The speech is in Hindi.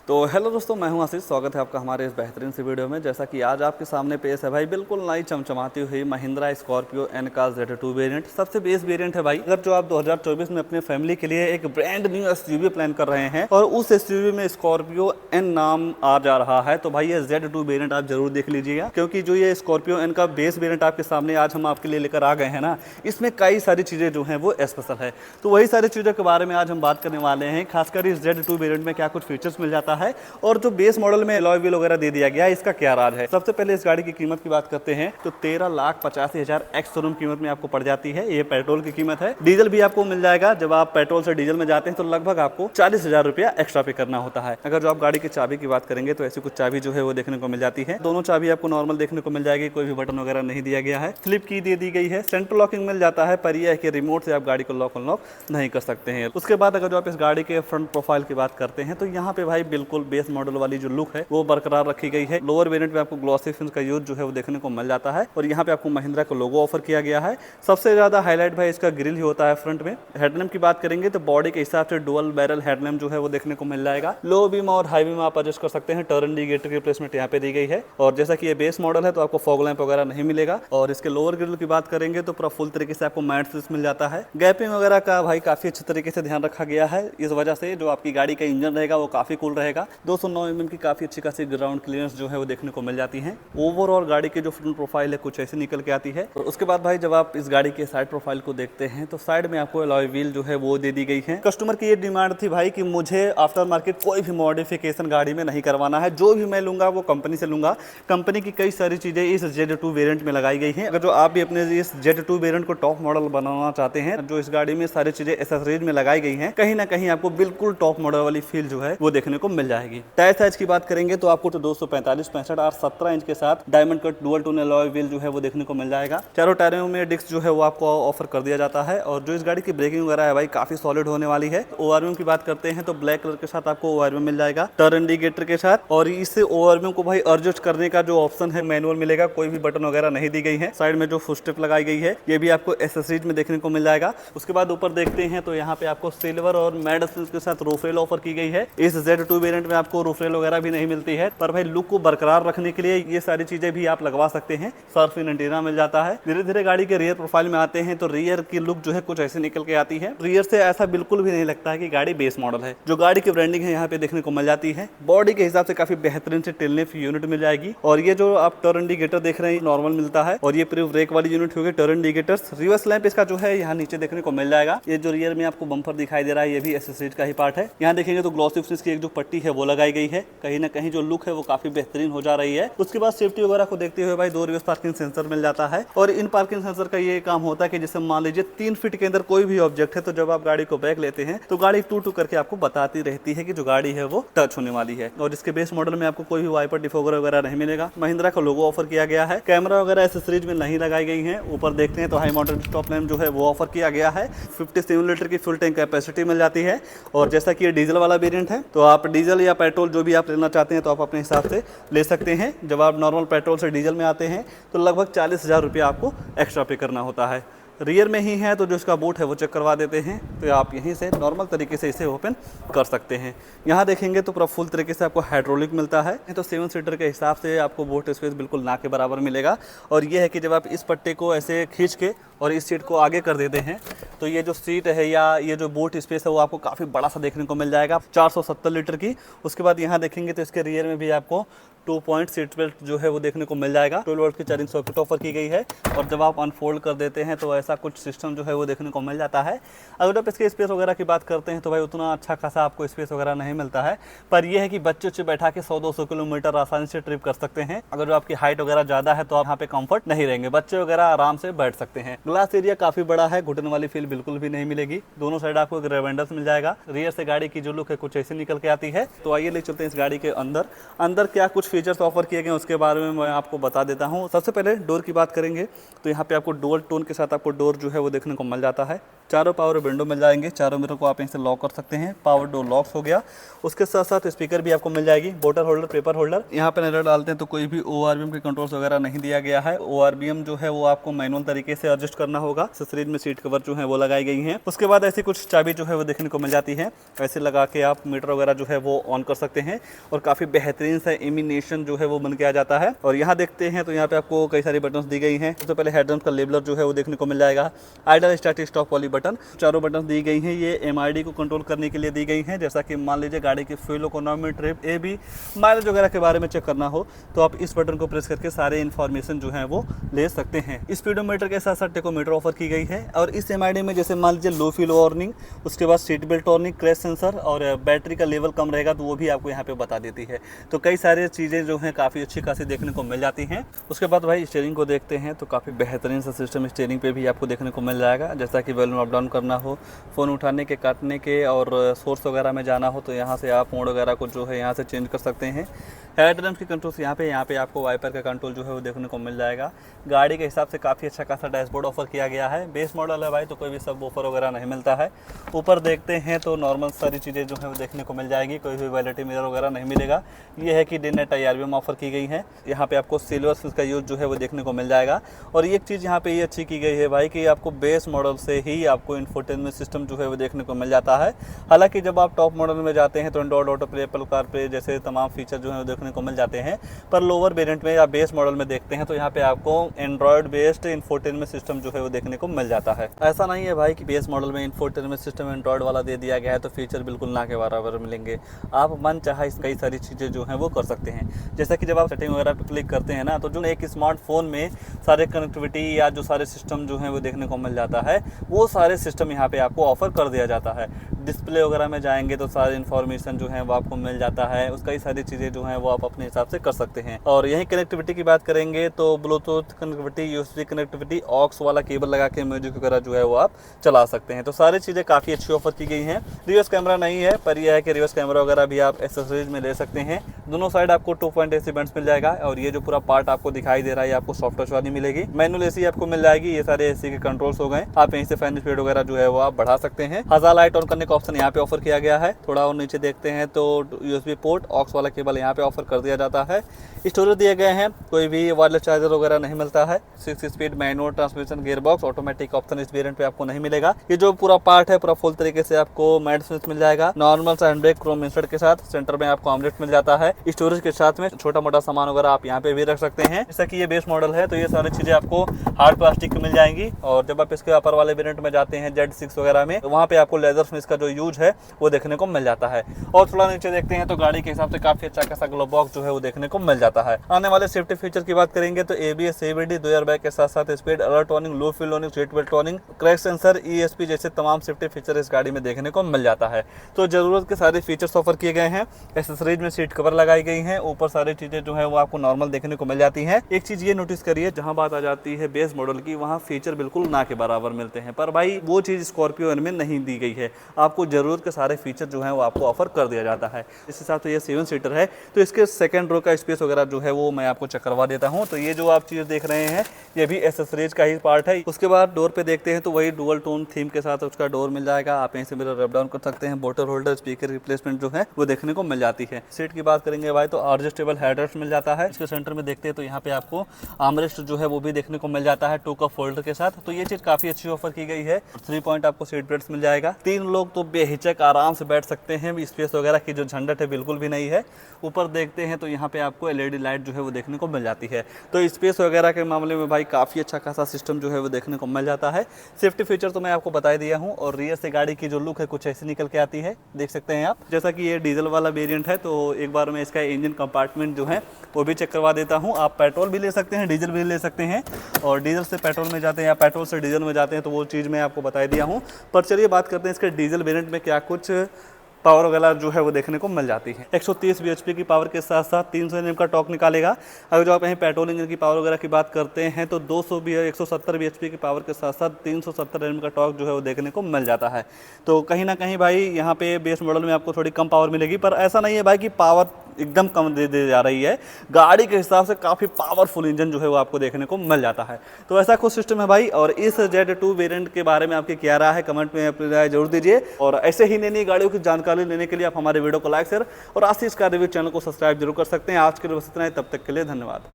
तो हेलो दोस्तों, मैं हूं आशीष। स्वागत है आपका हमारे इस बेहतरीन से वीडियो में। जैसा कि आज आपके सामने पेश है भाई बिल्कुल नई चमचमाती हुई महिंद्रा स्कॉर्पियो एन का Z2 वेरिएंट। सबसे बेस वेरिएंट है भाई। अगर जो आप 2024 में अपने फैमिली के लिए एक ब्रांड न्यू SUV प्लान कर रहे हैं और उस SUV में स्कॉर्पियो एन नाम आ जा रहा है तो भाई ये Z2 वेरिएंट आप जरूर देख लीजिएगा, क्योंकि जो ये स्कॉर्पियो एन का बेस वेरिएंट आपके सामने आज हम आपके लिए लेकर आ गए हैं ना, इसमें कई सारी चीज़ें जो हैं वो स्पेशल है। तो वही सारी चीज़ों के बारे में आज हम बात करने वाले हैं। खासकर इस Z2 वेरिएंट में क्या कुछ फीचर्स मिल जाता है और जो बेस मॉडल में अलॉय व्हील वगैरह दे दिया गया है, इसका क्या राज है। सबसे पहले इस गाड़ी की कीमत की बात करते हैं तो 13,85,000 एक्स शोरूम कीमत में आपको पड़ जाती है। ये पेट्रोल की कीमत है। डीजल भी आपको मिल जाएगा। जब आप पेट्रोल से डीजल में जाते हैं तो लगभग आपको 40,000 रुपया एक्स्ट्रा पे करना होता है। अगर जो आप गाड़ी की चाबी की बात करेंगे तो ऐसी कुछ चाबी जो है वो देखने को मिल जाती है। दोनों चाबी आपको नॉर्मल देखने को मिल जाएगी, कोई भी बटन वगैरह नहीं दिया गया है। स्लिप की दे दी गई है। सेंट्रल लॉकिंग मिल जाता है, पर यह है कि रिमोट से आप गाड़ी को लॉक अनलॉक नहीं कर सकते हैं। उसके बाद अगर जो आप इस गाड़ी के फ्रंट प्रोफाइल की बात करते हैं तो यहाँ पे भाई बिल्कुल बेस मॉडल वाली जो लुक है वो बरकरार रखी गई है। लोअर वेरिएंट में आपको ग्लॉसी फिनिश का यूज जो है वो देखने को मिल जाता है और यहाँ पे आपको महिंद्रा का लोगो ऑफर किया गया है। सबसे ज्यादा हाईलाइट भाई इसका ग्रिल ही होता है फ्रंट में। हेडलैम्प की बात करेंगे तो बॉडी के हिसाब से डुअल बैरल हेडलैम्प जो है वो देखने को मिल जाएगा। लो बीम और हाई बीम आप एडजस्ट कर सकते हैं। टर्न इंडिकेटर की रिप्लेसमेंट यहाँ पे दी गई है और जैसा कि ये बेस मॉडल है तो आपको फॉग लैंप वगैरह नहीं मिलेगा। और इसके लोअर ग्रिल की बात करेंगे तो पूरा फुल तरीके से आपको मैट फिनिश मिल जाता है। गैपिंग वगैरह का भाई काफी अच्छे तरीके से ध्यान रखा गया है। इस वजह से जो आपकी गाड़ी का इंजन रहेगा वो काफी कूल रहेगा। 209 mm की काफी अच्छी खासी ग्राउंड क्लियरेंस जो है वो देखने को मिल जाती है। ओवरऑल गाड़ी की जो फ्रंट प्रोफाइल है कुछ ऐसे निकल के आती है। और उसके बाद भाई जब आप इस गाड़ी के साइड प्रोफाइल को देखते हैं तो साइड में आपको अलॉय व्हील जो है वो दे दी गई है। कस्टमर की ये डिमांड थी भाई कि मुझे आफ्टर मार्केट कोई भी मॉडिफिकेशन गाड़ी में नहीं करवाना है, जो भी मैं लूंगा वो कंपनी से लूंगा। कंपनी की कई सारी चीजें इस Z2 वेरिएंट में लगाई गई हैं। अगर जो आप भी अपने इस Z2 वेरिएंट को टॉप मॉडल बनाना चाहते हैं, जो इस गाड़ी में सारी चीजें एक्सेसरीज में लगाई गई हैं, कहीं ना कहीं आपको बिल्कुल टॉप मॉडल वाली फील जो है वो देखने को मिल जाएगी। टायर साइज की बात करेंगे तो आपको तो 245, 65 और 17 इंच के साथ diamond cut dual tone alloy wheel जो है वो देखने को मिल जाएगा। चारों टायरों में डिस्क जो है वो आपको ऑफर कर दिया जाता है। और जो इस गाड़ी की ब्रेकिंग वगैरह है भाई काफी सॉलिड होने वाली है। ओआरएम की बात करते हैं तो ब्लैक कलर के साथ आपको ओआरएम मिल जाएगा टर्न इंडिकेटर के साथ। और इस ओआरएम को भाई एडजस्ट करने का जो ऑप्शन है मैनुअल मिलेगा, कोई भी बटन वगैरह नहीं दी गई है। साइड में जो फुटस्टेप लगाई गई है ये भी आपको एक्सेसरीज में देखने को मिल जाएगा। उसके बाद ऊपर देखते हैं तो यहाँ पे आपको सिल्वर और मैट के साथ रूफ रेल ऑफर की गई है। इस Z2 वेरिएंट में आपको रूफ रेल वगैरह भी नहीं मिलती है, पर भाई लुक को बरकरार रखने के लिए ये सारी चीजें भी आप लगवा सकते हैं। सर्फ इन एंटीना मिल जाता है। धीरे धीरे गाड़ी के रियर प्रोफाइल में आते हैं तो रियर की लुक जो है कुछ ऐसे निकल के आती है। रियर से ऐसा बिल्कुल भी नहीं लगता है कि गाड़ी बेस मॉडल है। जो गाड़ी की ब्रांडिंग है यहाँ पे देखने को मिल जाती है। बॉडी के हिसाब से काफी बेहतरीन से टेल लैंप यूनिट मिल जाएगी। और ये जो आप टर्न इंडिकेटर देख रहे हैं नॉर्मल मिलता है और ये प्री ब्रेक वाली यूनिट होगी टर्न इंडिकेटर्स। रिवर्स लैंप इसका जो है यहाँ नीचे देखने को मिल जाएगा। ये जो रियर में आपको बम्पर दिखाई दे रहा है ये भी एक्सेसरीज का ही पार्ट है। यहाँ देखेंगे तो ग्लॉसी फिनिश की एक जो पट्टी है वो लगाई गई है। कहीं ना कहीं जो लुक है वो काफी बेहतरीन हो जा रही है। उसके बाद सेफ्टी वगैरह को देखते हुए भाई 2 रिवर्स पार्किंग सेंसर मिल जाता है। और इन पार्किंग सेंसर का ये काम होता है कि जैसे मान लीजिए 3 फीट के अंदर कोई भी ऑब्जेक्ट है तो जब आप गाड़ी को बैक लेते हैं तो गाड़ी टू टू करके आपको बताती रहती है कि जो गाड़ी है वो टच होने वाली है। और इसके बेस मॉडल में आपको कोई भी वाइपर डिफोगर वगैरह नहीं मिलेगा। महिंद्रा का लोगो ऑफर किया गया है। कैमरा वगैरह एक्सेसरीज में नहीं लगाई गई है। ऊपर देखते हैं तो हाई माउंटेड स्टॉप लैंप जो है वो ऑफर किया गया है। 57 लीटर की फुल टैंक कैपेसिटी मिल जाती है। और जैसा कि ये डीजल वाला वेरिएंट है तो आप डीजल या पेट्रोल जो भी आप लेना चाहते हैं तो आप अपने हिसाब से ले सकते हैं। जब आप नॉर्मल पेट्रोल से डीजल में आते हैं तो लगभग 40,000 रुपया आपको एक्स्ट्रा पे करना होता है। रियर में ही है तो जो इसका बूट है वो चेक करवा देते हैं तो आप यहीं से नॉर्मल तरीके से इसे ओपन कर सकते हैं। यहाँ देखेंगे तो पूरा फुल तरीके से आपको हाइड्रोलिक मिलता है। तो 7 सीटर के हिसाब से आपको बूट स्पेस बिल्कुल ना के बराबर मिलेगा। और ये है कि जब आप इस पट्टे को ऐसे खींच के और इस सीट को आगे कर देते हैं तो ये जो सीट है या ये जो बूट स्पेस है वो आपको काफ़ी बड़ा सा देखने को मिल जाएगा, 470 लीटर की। उसके बाद यहाँ देखेंगे तो इसके रियर में भी आपको 2 पॉइंट सीट बेल्ट जो है वो देखने को मिल जाएगा। 12 वोल्ट की चार्जिंग सॉकेट ऑफर की गई है। और जब आप अनफोल्ड कर देते हैं तो ऐसा कुछ सिस्टम जो है वो देखने को मिल जाता है। अगर आप इसके स्पेस वगैरह की बात करते हैं तो भाई उतना अच्छा खासा आपको स्पेस वगैरह नहीं मिलता है, पर यह है कि बच्चे से बैठा के 100-200 किलोमीटर आसानी से ट्रिप कर सकते हैं। अगर जो आपकी हाइट वगैरह ज़्यादा है तो आप यहाँ पे कंफर्ट नहीं रहेंगे, बच्चे वगैरह आराम से बैठ सकते हैं। ग्लास एरिया काफ़ी बड़ा है, घुटन वाली फील बिल्कुल भी नहीं मिलेगी। दोनों साइड आपको एक रेवेंडर्स मिल जाएगा। रियर से गाड़ी की जो लुक है कुछ ऐसे निकल के आती है। तो आइए ले चलते हैं इस गाड़ी के अंदर क्या कुछ फीचर्स ऑफर किए गए उसके बारे में मैं आपको बता देता हूँ। सबसे पहले डोर की बात करेंगे तो यहाँ पे आपको डुअल टोन के साथ आपको डोर जो है वो देखने को मिल जाता है। चारों पावर विंडो मिल जाएंगे, चारों मिरर को आप यहीं से लॉक कर सकते हैं, पावर डोर लॉक्स हो गया। उसके साथ साथ स्पीकर भी आपको मिल जाएगी, बोतल होल्डर, पेपर होल्डर। यहाँ पे नजर डालते हैं तो कोई भी ORBM के कंट्रोल्स वगैरह नहीं दिया गया है। ORBM जो है वो आपको मैनुअल तरीके से एडजस्ट करना होगा। एक्सेसरीज में सीट कवर जो है वो लगाई गई हैं। उसके बाद ऐसी कुछ चाबी जो है वो देखने को मिल जाती है, ऐसे लगा के आप मीटर वगैरह जो है वो ऑन कर सकते हैं और काफ़ी बेहतरीन सा इमिनेशन जो है वो बन के आ जाता है। और यहाँ देखते हैं तो यहाँ पे आपको कई सारी बटन्स दी गई हैं। सबसे पहले हेडलैम्प का लेबलर जो है वो देखने को मिल जाएगा, आइडल स्टार्ट स्टॉप वाली बटन, चारों बटन दी गई हैं। ये MID को कंट्रोल करने के लिए दी गई हैं। जैसा कि मान लीजिए गाड़ी की fuel economy, trip, AB, mileage वगैरह के बारे में चेक करना हो तो आप इस बटन को प्रेस करके सारे इन्फॉर्मेशन जो है वो ले सकते हैं। स्पीडोमीटर के साथ साथ टेकोमीटर ऑफर की गई है। और इस MID में जैसे मान लीजिए लो फ्यूल वार्निंग, उसके बाद seat belt warning, crash sensor और बैटरी का लेवल कम रहेगा तो वो भी आपको यहाँ पे बता देती है। तो कई सारी चीज़ें जो हैं काफ़ी अच्छी खासी देखने को मिल जाती हैं। उसके बाद भाई स्टीयरिंग को देखते हैं तो काफ़ी बेहतरीन सा सिस्टम स्टीयरिंग पे भी आपको देखने को मिल जाएगा। जैसा कि वॉल्यूम अप डाउन करना हो, फ़ोन उठाने के, काटने के और सोर्स वगैरह में जाना हो तो यहाँ से आप मोड वगैरह को जो है यहाँ से चेंज कर सकते हैं। हेडलैम्प की कंट्रोल्स यहाँ पे आपको वाइपर का कंट्रोल जो है वो देखने को मिल जाएगा। गाड़ी के हिसाब से काफ़ी अच्छा खासा डैशबोर्ड ऑफर किया गया है। बेस मॉडल है भाई तो कोई भी सब ऑफर वगैरह नहीं मिलता है। ऊपर देखते हैं तो नॉर्मल सारी चीज़ें जो है वो देखने को मिल जाएगी, कोई भी वैलिटी मिरर वगैरह नहीं मिलेगा। ये है कि डे नाइट IRBM ऑफर की गई है। यहाँ पे आपको सिल्वर स्विच का यूज जो है वो देखने को मिल जाएगा। और एक चीज़ यहाँ पे ये अच्छी की गई है भाई कि आपको बेस मॉडल से ही आपको इंफोटेनमेंट सिस्टम जो है वो देखने को मिल जाता है। हालांकि जब आप टॉप मॉडल में जाते हैं तो Android auto play, Apple CarPlay जैसे तमाम फीचर जो है वो देखने को मिल जाते हैं। पर लोअर वेरिएंट में या बेस मॉडल में देखते हैं तो यहाँ पे आपको एंड्रॉइड बेस्ड इंफोटेनमेंट सिस्टम जो है वो देखने को मिल जाता है। ऐसा नहीं है भाई कि बेस मॉडल में इंफोटेनमेंट सिस्टम एंड्रॉइड वाला दे दिया गया है तो फीचर बिल्कुल ना के बराबर मिलेंगे। आप मन चाहे कई सारी चीज़ें जो हैं वो कर सकते हैं। जैसा कि जब आप सेटिंग वगैरह पे क्लिक करते हैं ना तो जो एक स्मार्टफोन में सारे कनेक्टिविटी या जो सारे सिस्टम जो हैं वो देखने को मिल जाता है, वो सारे सिस्टम यहाँ पे आपको ऑफर कर दिया जाता है। डिस्प्ले वगैरह में जाएंगे तो सारी इन्फॉर्मेशन जो है वो आपको मिल जाता है। उसका ही सारी चीज़ें जो हैं वो आप अपने हिसाब से कर सकते हैं। और यही कनेक्टिविटी की बात करेंगे तो bluetooth connectivity, USB connectivity, aux वाला केबल लगा के म्यूजिक वगैरह जो है वो आप चला सकते हैं। तो सारी चीज़ें काफ़ी अच्छी ऑफर की गई हैं। रिवर्स कैमरा नहीं है पर यह है कि रिवर्स कैमरा वगैरह भी आप एक्सेसरीज में ले सकते हैं। दोनों साइड आपको 2.8 AC बैंड्स मिल जाएगा। और ये जो पूरा पार्ट आपको दिखाई दे रहा है आपको सॉफ्ट टच वाली मिलेगी। मैनुअल AC आपको मिल जाएगी। ये सारे AC के कंट्रोल्स हो गए। आप यहीं से फैन स्पीड वगैरह जो है वो आप बढ़ा सकते हैं। हजार लाइट ऑन करने का ऑप्शन यहाँ पे ऑफर किया गया है। थोड़ा और नीचे देखते हैं तो USB पोर्ट, ऑक्स वाला केबल यहाँ पे ऑफर कर दिया जाता है। स्टोरेज दिए गए हैं, कोई भी वायरलेस चार्जर वगैरह नहीं मिलता है। 6 speed manual transmission, gear box, automatic option इस वेरिएंट पे आपको नहीं मिलेगा। ये जो पूरा पार्ट है पूरा फुल तरीके से आपको मैट स्विच मिल जाएगा। Normal hand brake Chrome insert के साथ सेंटर में आपको आर्मरेस्ट मिल जाता है। स्टोरेज के साथ में छोटा मोटा सामान वगैरह आप यहाँ पे भी रख सकते हैं। जैसा कि ये बेस मॉडल है तो ये सारी चीजें आपको हार्ड प्लास्टिक की मिल जाएंगी। और जब आप इसके अपर वाले वेरिएंट में जाते हैं Z6 वगैरह में तो वहाँ पे आपको लेदर फिनिश का जो यूज है वो देखने को मिल जाता है। और थोड़ा नीचे देखते हैं तो गाड़ी के हिसाब से काफी अच्छा खासा ग्लो बॉक्स जो है वो देखने को मिल जाता है। आने वाले सेफ्टी फीचर की बात करेंगे तो ABS, CVT, 2 एयरबैग के साथ साथ स्पीड अलर्ट वार्निंग, लो fuel warning, seat belt warning, crash sensor, ESP जैसे तमाम सेफ्टी फीचर इस गाड़ी में देखने को मिल जाता है। तो जरूरत के सारे फीचर्स ऑफर किए गए हैं। एक्सेसरीज में सीट कवर लगाई गई हैं। ऊपर सारी चीजें जो है वो आपको नॉर्मल देखने को मिल जाती हैं। एक चीज ये नोटिस करिए, जहां बात आ जाती है बेस मॉडल की वहां फीचर बिल्कुल ना के बराबर मिलते हैं। पर भाई वो चीज स्कॉर्पियो एन में नहीं दी गई है। आपको जरूरत के सारे फीचर जो है वो आपको ऑफर कर दिया जाता है। इस हिसाब से ये 7 सीटर है तो इसके सेकंड रो का स्पेस वगैरह जो है वो मैं आपको चेक करवा देता हूं। तो ये जो आप चीज देख रहे हैं ये भी एक्सेसरीज का ही पार्ट है। उसके बाद डोर पे देखते हैं तो वही डुअल टोन थीम के साथ उसका डोर मिल जाएगा। आप यहीं से मिरर रैप डाउन कर सकते हैं। बोतल होल्डर, स्पीकर रिप्लेसमेंट जो है वो देखने को मिल जाती है। सीट की बात करेंगे भाई तो एडजस्टेबल हेडरेस्ट मिल जाता है। इसके सेंटर में देखते हैं तो यहाँ पे आपको आर्मरेस्ट जो है वो भी देखने को मिल जाता है 2 कप होल्डर के साथ। तो ये चीज काफी अच्छी ऑफर की गई है। 3 पॉइंट आपको सीट बेल्ट मिल जाएगा। 3 लोग तो बेहिचक आराम से बैठ सकते हैं। स्पेस वगैरह की जो झंझट है बिल्कुल भी नहीं है। ऊपर देखते हैं तो यहाँ पे आपको LED लाइट जो है वो देखने को मिल जाती है। तो स्पेस वगैरह के मामले में भाई काफ़ी अच्छा खासा सिस्टम जो है वो देखने को मिल जाता है। सेफ्टी फीचर तो मैं आपको बता दिया हूँ। और रियर से गाड़ी की जो लुक है कुछ ऐसी निकल के आती है, देख सकते हैं आप। जैसा कि ये डीजल वाला वेरिएंट है तो एक बार मैं इसका इंजन कंपार्टमेंट जो है वो भी चेक करवा देता हूँ। आप पेट्रोल भी ले सकते हैं, डीजल भी ले सकते हैं। और डीजल से पेट्रोल में जाते हैं या पेट्रोल से डीजल में जाते हैं तो वो चीज़ मैं आपको बता दिया हूँ। पर चलिए बात करते हैं इसके डीजल वेरिएंट में क्या कुछ पावर वगैरह जो है वो देखने को मिल जाती है। 130 bhp की पावर के साथ साथ 300 Nm का टॉर्क निकालेगा। अगर जो आप यहीं पेट्रोल इंजन की पावर वगैरह की बात करते हैं तो 170 bhp की पावर के साथ साथ 370 Nm का टॉर्क जो है वो देखने को मिल जाता है। तो कहीं ना कहीं भाई यहाँ पे बेस मॉडल में आपको थोड़ी कम पावर मिलेगी। पर ऐसा नहीं है भाई कि पावर एकदम कम दे दी जा रही है। गाड़ी के हिसाब से काफ़ी पावरफुल इंजन जो है वो आपको देखने को मिल जाता है। तो ऐसा कुछ सिस्टम है भाई। और इस Z2 वेरिएंट के बारे में आपकी क्या राय है, कमेंट में अपनी राय जरूर दीजिए। और ऐसे ही नई नई गाड़ियों की जानकारी लेने के लिए आप हमारे वीडियो को लाइक शेयर और आशीष कार रिव्यू चैनल को सब्सक्राइब जरूर कर सकते हैं। आज के लिए बस इतना ही, तब तक के लिए धन्यवाद।